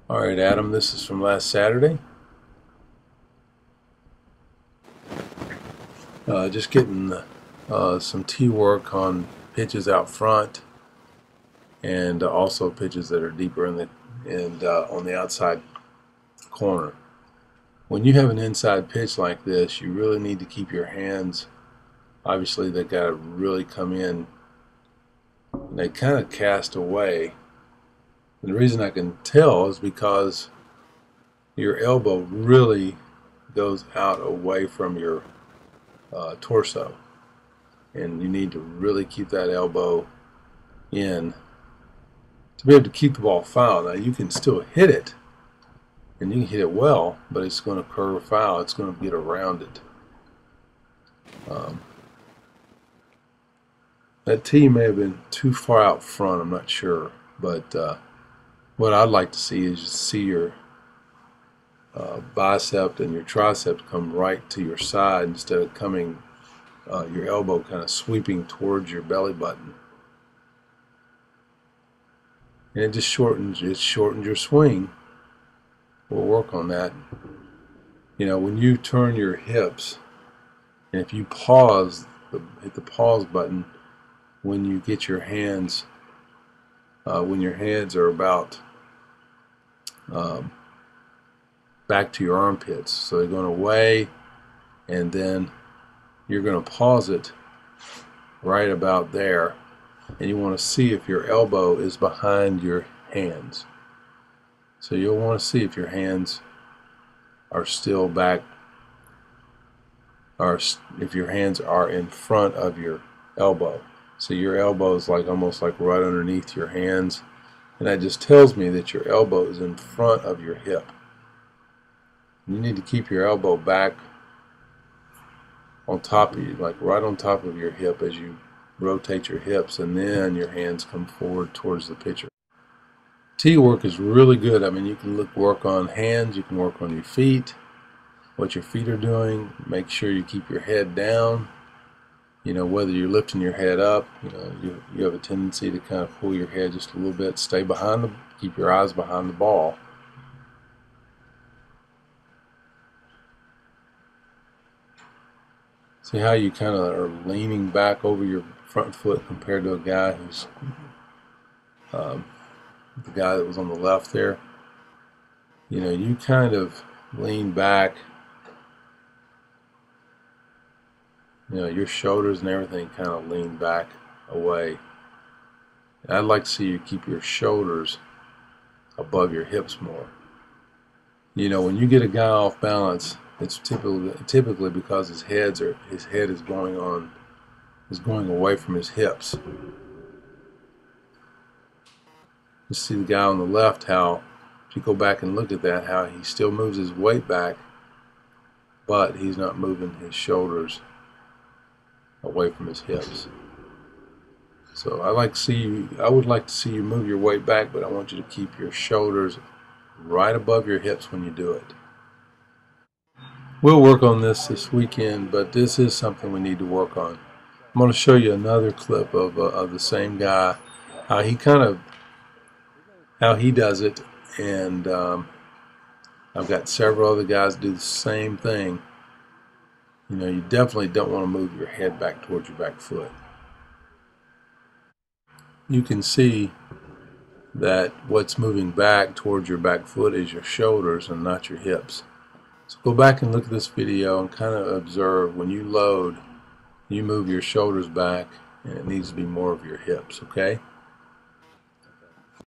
All right, Adam, this is from last Saturday. Just getting some tee work on pitches out front and also pitches that are deeper in the and on the outside corner. When you have an inside pitch like this, you really need to keep your hands. Obviously, they got to really come in. And they kind of cast away. And the reason I can tell is because your elbow really goes out away from your torso, and you need to really keep that elbow in to be able to keep the ball foul. Now you can still hit it, and you can hit it well, but it's going to curve foul. It's going to get around it. That tee may have been too far out front. I'm not sure, but what I'd like to see is just see your bicep and your tricep come right to your side instead of coming your elbow kind of sweeping towards your belly button. And it just shortens your swing. We'll work on that. You know, when you turn your hips, and if you pause, hit the pause button when you get your hands, when your hands are about back to your armpits. So they're going away, and then you're going to pause it right about there, and you want to see if your elbow is behind your hands. So you'll want to see if your hands are still back, or if your hands are in front of your elbow. So your elbow is like almost like right underneath your hands, and that just tells me that your elbow is in front of your hip. You need to keep your elbow back on top of you, like right on top of your hip as you rotate your hips, and then your hands come forward towards the pitcher. Tee work is really good. I mean, you can work on hands, you can work on your feet, what your feet are doing. Make sure you keep your head down. You know, whether you're lifting your head up, you know, you have a tendency to kind of pull your head just a little bit. Stay behind the, keep your eyes behind the ball. See how you kind of are leaning back over your front foot compared to a guy who's the guy that was on the left there. You know, you kind of lean back. You know, your shoulders and everything kind of lean back away. And I'd like to see you keep your shoulders above your hips more. You know, when you get a guy off balance, it's typically because his head is going away from his hips. You see the guy on the left, how if you go back and look at that, how he still moves his weight back, but he's not moving his shoulders away from his hips. So I would like to see you move your weight back, but I want you to keep your shoulders right above your hips when you do it. We'll work on this weekend, but this is something we need to work on. I'm going to show you another clip of the same guy, how he does it, and I've got several other guys do the same thing. You know, you definitely don't want to move your head back towards your back foot. You can see that what's moving back towards your back foot is your shoulders and not your hips. So go back and look at this video and kind of observe when you load, you move your shoulders back, and it needs to be more of your hips, okay?